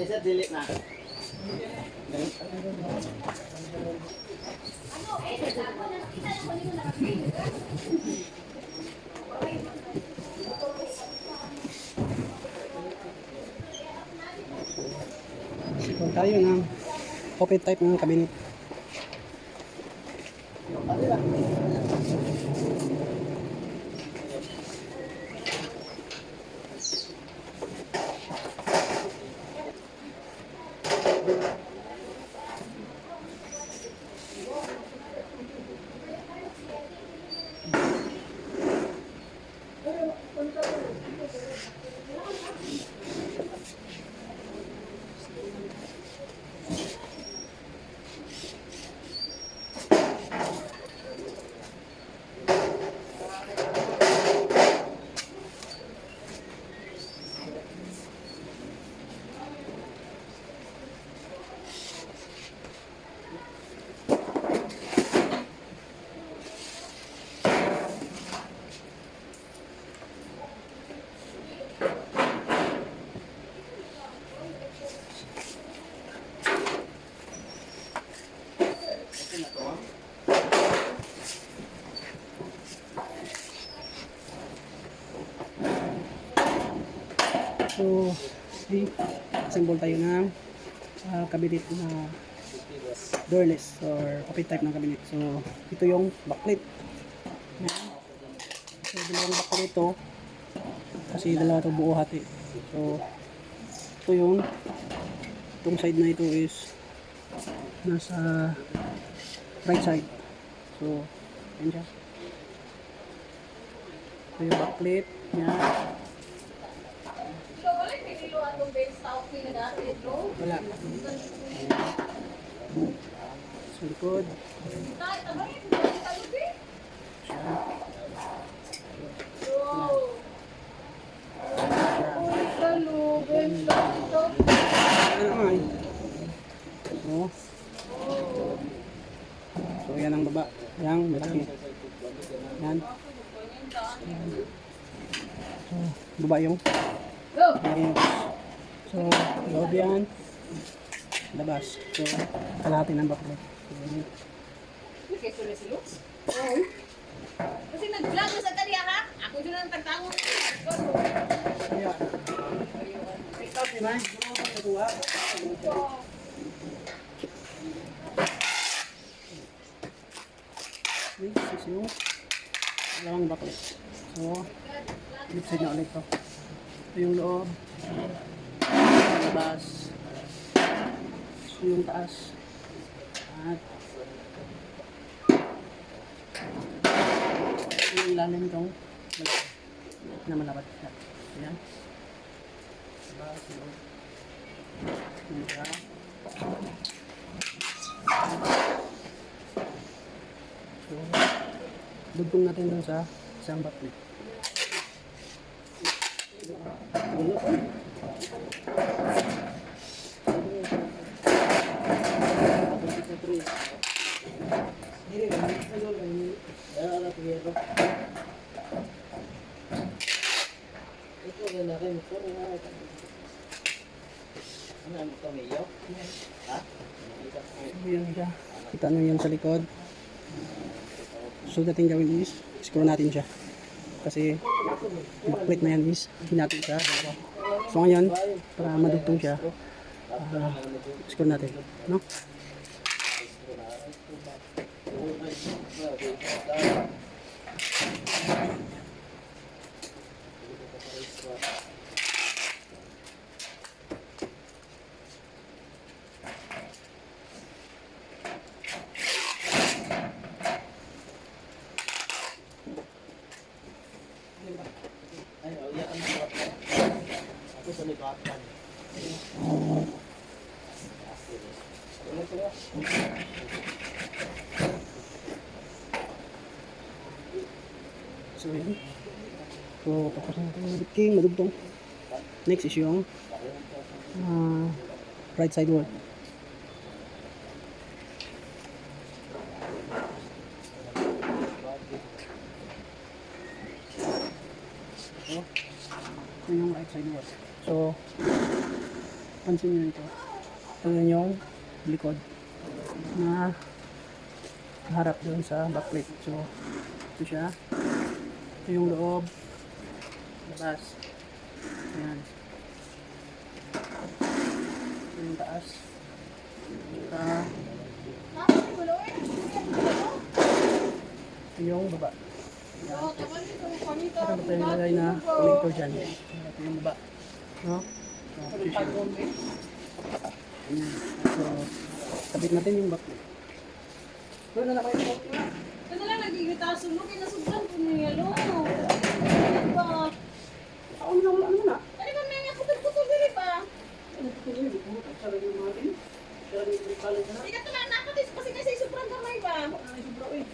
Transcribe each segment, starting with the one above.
Isa delete na. So tayo ng open type ng cabinet. So, assemble tayo ng cabinet na doorless or open type ng cabinet. So, ito yung backlit. So, dalawang backlit ito kasi dalawa ito buo hati. So, ito yung itong side na ito is nasa right side. So, yan siya. Ito yung backlit niya. Wala. Sa likod. Oh. So yan ang baba. Yang malaki. Yan. So baba yung. So loob yan. Labas. So kalahati ng backlit. Kasi nag-vlog mo sa kanya ha? Ako dyan ang tagtangon. Yeah. Stop ni man. Dua. This is yung dalawang backlit. So flip side na ulit to. Ito yung loob. Labas. Ito yung taas. At yung ilalim itong na malapad siya. Ayan. Labas. Ito. So, dugtong natin dun sa isang backlit. Yan siya. Kita nyo yan sa likod. So dating gawin is screw natin siya. Kasi backlit na yan is hinati siya. So ngayon, para madugtong siya, screw natin. No? So yun. So, tapos na natin yung king, madugtong. Next is yung right side wall. So, ito yung right side wall. So, pansin nyo ito. Ito yung likod na harap doon sa backplate. So, ito siya. Ito yung loob. Labas. Ayan. Ito yung taas. Saka, ito yung baba. Ito ito yung lagay na connector dyan. Ito yung baba. No? So, ayan. So, kabit natin yung backplate. Doon na naman yung Ito na lang nagigitaso mo, kinasubran ko niya, lo. Ano ba? ano na? Ano ba may nga putol-putol dili ba? Ano ito yung puro sarang yung mga din? Sarang yung balik na. Hindi ka ito lang nakatis kasi kasi sobrang gamay ba? Ay, sobra eh.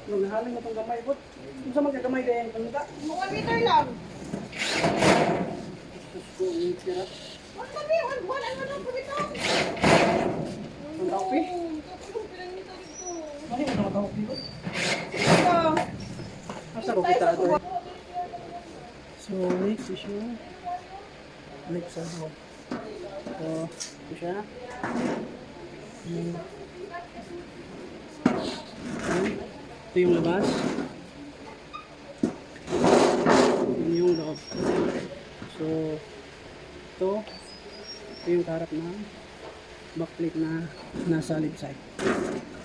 Nung nahalang na itong gamay, bot. Kung saan magkagamay kaya yung pangita? 1 meter lang. Tapos ko, yung tira. Ano ba ba? Wala na lang po ito. Ang kape? Kapulong pilang nito dito. Ano yung nakakaupi ko? Ito. Asa ko kita ito eh. So, next is yung next side wall. So, ito siya. Ito yung labas. Ito yung loob. So, ito yung karap na backplate na nasa left side.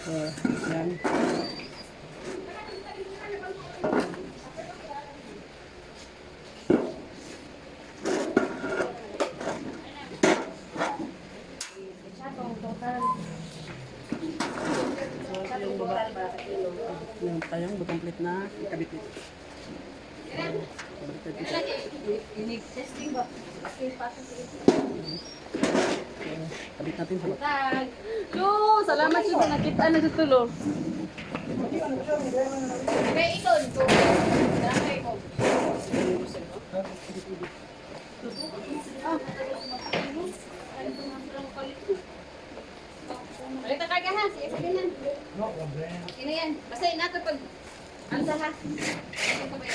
So, yan. Yung baba, yung tayong butong plate na ikabit dito. Baliktad dito. Inig testing ba? Okay, pasok sa ito. So, kabit natin sa baba. Tag. Lo, salamat sa nakita na sa tulo. May ikon ko. Dami ko. Balik ka kaya ha, sige sige na. Okay na yan. Basta inato pag ansa ha. Okay.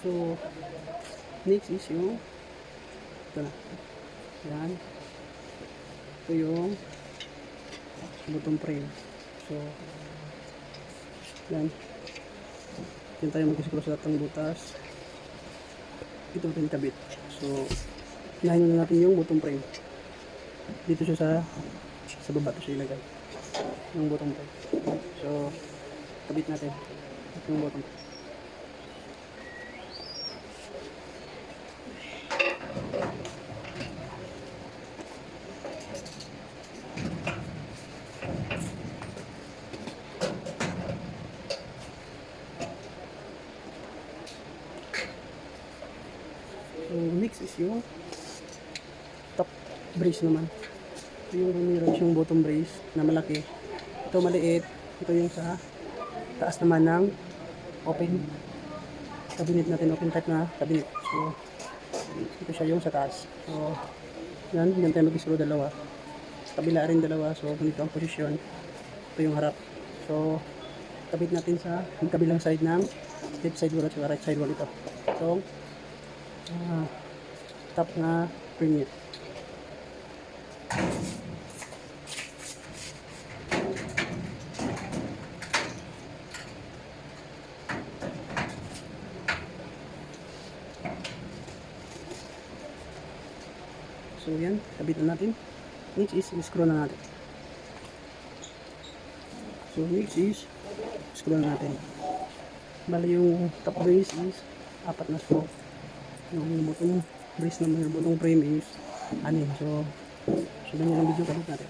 So, next is yung ito na. Yan. Ito yung bottom frame. So, yan. Yan tayo magkisiguro sa lahat ng butas. Ito natin kabit. So, hinahin na natin yung bottom frame. Dito siya sa baba ito siya ilagay. Yung bottom frame. So, kabit natin. Ito yung bottom frame. So, next is yung top brace naman. Ito yung meron yung bottom brace na malaki. Ito maliit. Ito yung sa taas naman ng open cabinet natin. Open type na cabinet. So, ito siya yung sa taas. So, yan tayo mag-screw dalawa. Sa kabila rin dalawa. So, ganito ang posisyon. Ito yung harap. So, kabit natin sa kabilang side ng left side wall at right side wall ito. So, top na spring niya. So yan, kabit na natin. Next is screw na natin. So next is screw na natin. Bali yung top brace is 4 na screw. Yung bottom brace naman, yung bottom frame is 6. So sundan nyo ng video kalit natin.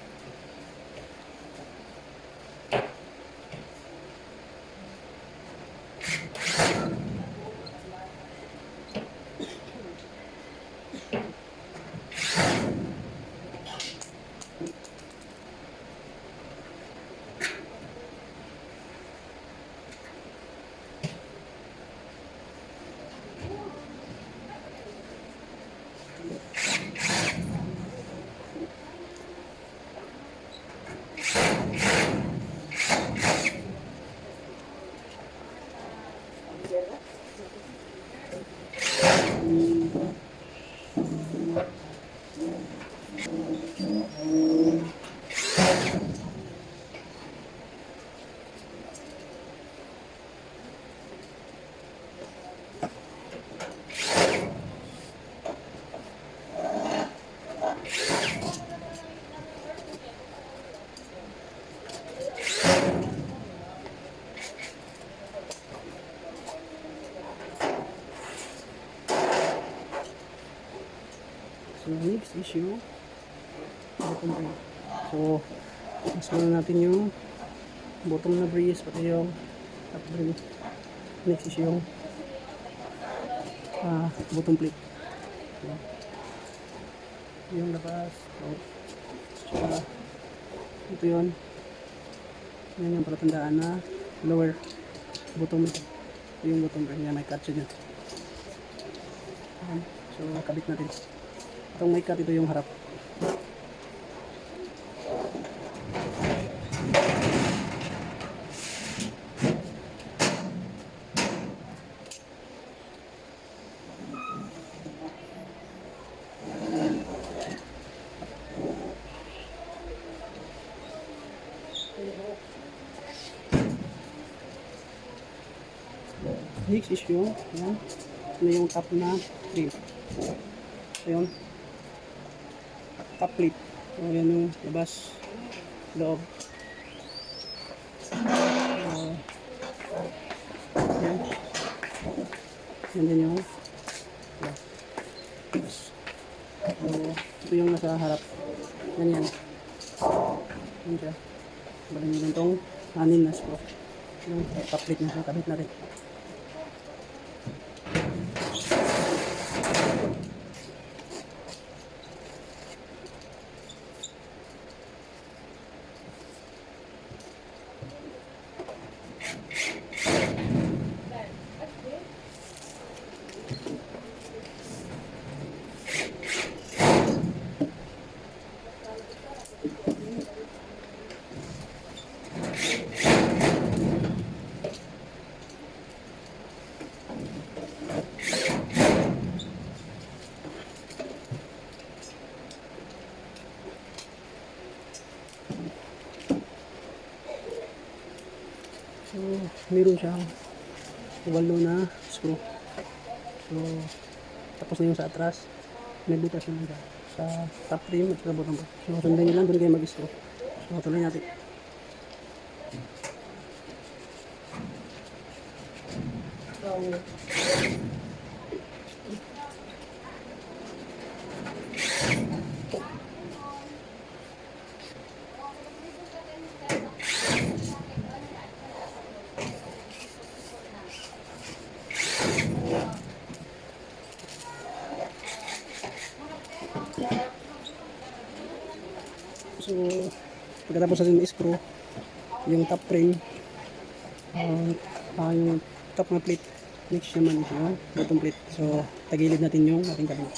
So next issue, bottom brace. So mas muna natin yung bottom na brace pati yung top brace. Next is yung bottom plate. So, yung labas. So, ito yun. Yan yung palatandaan na lower bottom. Ito yung bottom brace. Yan, may catch dyan. So kabit natin. Itong may cut, ito yung harap. Next is yung yan. Ano yung top na trim. Ayun. Top plate. So, yan yung labas, loob. Yan. Yan din yung so, ito yung nasa harap. Yan yan. Yan siya. Balik nyo lang itong 6 na screw. Yung top plate na. Kabit natin. So, meron siyang 8 na screw. So, tapos na yung sa atras. May butas naman siya sa top trim at sa bottom. So, sundan nyo lang, doon kayo mag-screw. So, tuloy natin. So, pagkatapos natin i-screw yung top frame, yung top na plate, next naman is yung bottom plate. So, tagilid natin yung ating cabinet.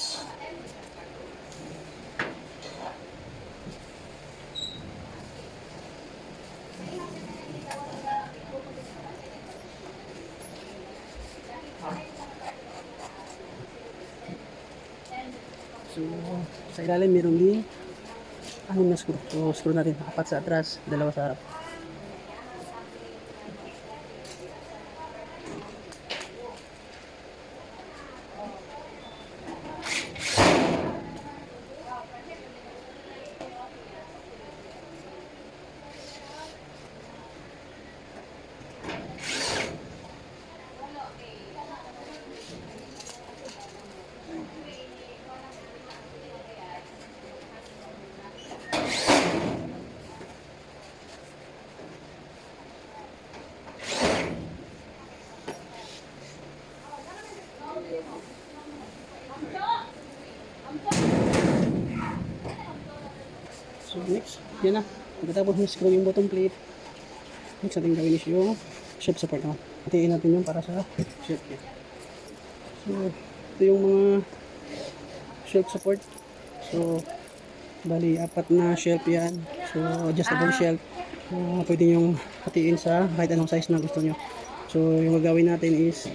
So, sa ilalim meron din 6 na screw. So, screw natin. 4 sa atras, 2 sa harap. next, yan na. Pagkatapos na-screw yung bottom plate, next natin gawin is yung shelf support naman. Hatiin natin yung para sa shelf niya. So, ito yung mga shelf support. So, bali, 4 na shelf yan. So, adjustable shelf. Pwede yung hatiin sa kahit anong size na gusto nyo. So, yung gagawin natin is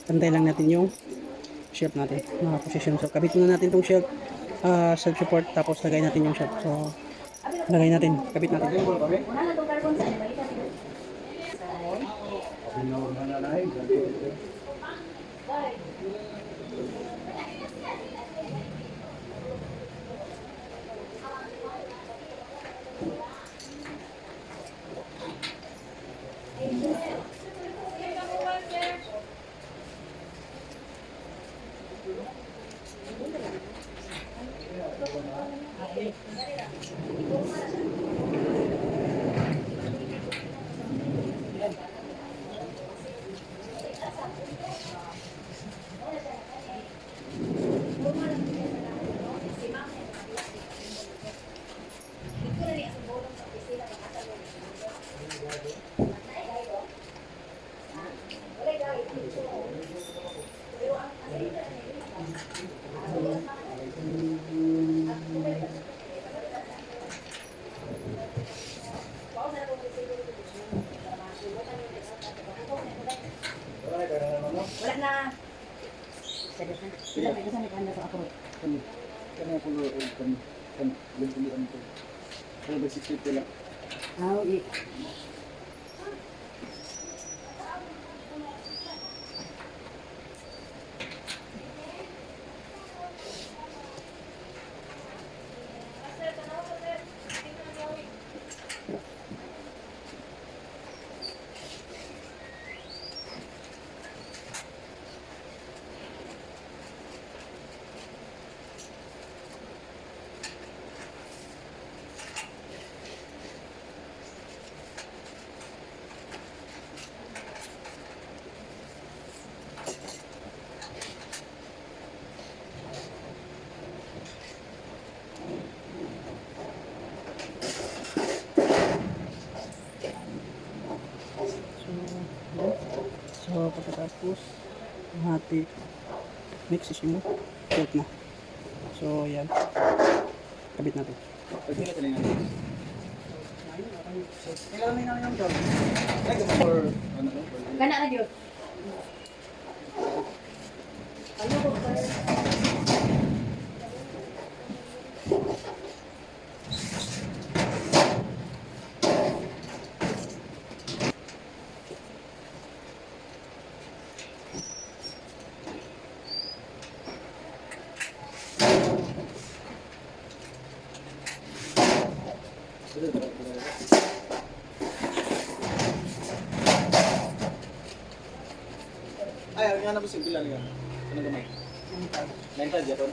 pantay lang natin yung shelf natin, mga position. So, kabit muna natin tong shelf, shelf support, tapos lagay natin yung shelf. So, lagay natin, kabit natin. Una na itong carbon sa balik natin. Wala na. Sila may kasama ka na sa ako. Kanya po kan pilihan ko. Pero basic ko lang. Okay. So, pagkatapos, hati, next is yung shelf na. So, yan. Kabit natin. Pwede na talaga natin. Kailangan namin yung job. Like for ano no? Gana na yun. Ano ko ba? Ay, ang nga na po simple lang yan. Ano gamay? 9.5 yapon.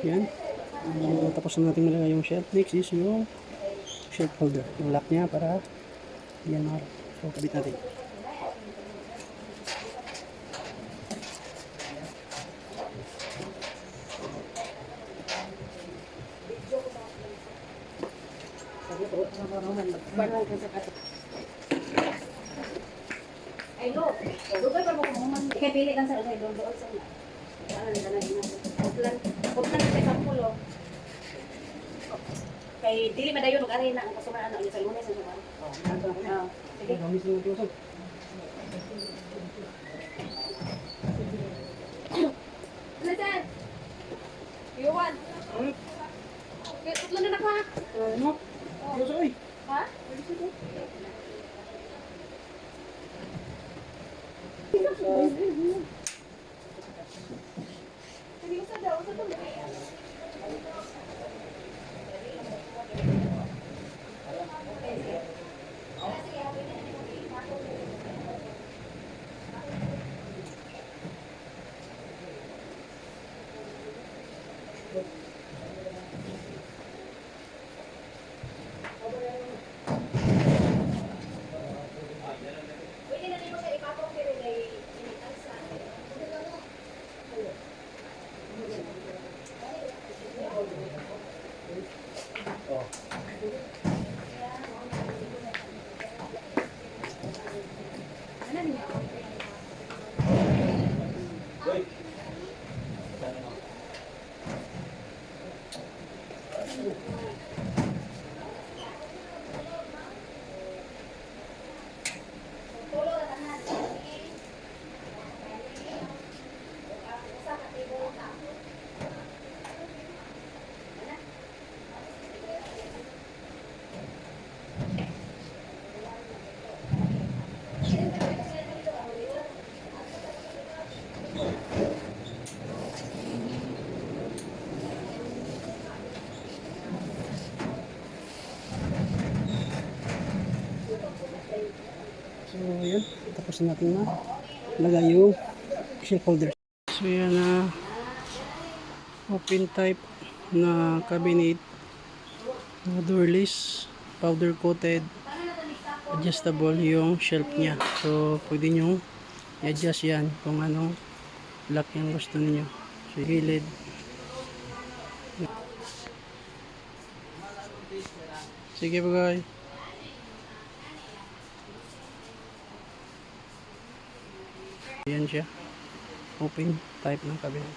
Yan. So, tapos na natin malagay yung shelf. Next is yung shelf holder. Yung lock niya para yan mga. So, kabit natin. Ay, lo. Dugay pa mo kung kaya pili lang sa ulay doon sa una. Ano nila na ina. Putlan sa sampulo. Kay dili madayon og ari na ang customer ano sa Lunes sa Suban. Oh. Sige. Gamis ng tusok. Listen. You want? Okay, putlan na ha. Ano? Tusok oy. Ha? So, yun. Tapos na natin na lagay yung shelf holder. So, yan na open type na cabinet na doorless, powder coated, adjustable yung shelf niya. So, pwede nyo i-adjust yan kung anong lock yung gusto niyo. So, gilid. Sige po guys. Ayan siya. Open type ng cabinet.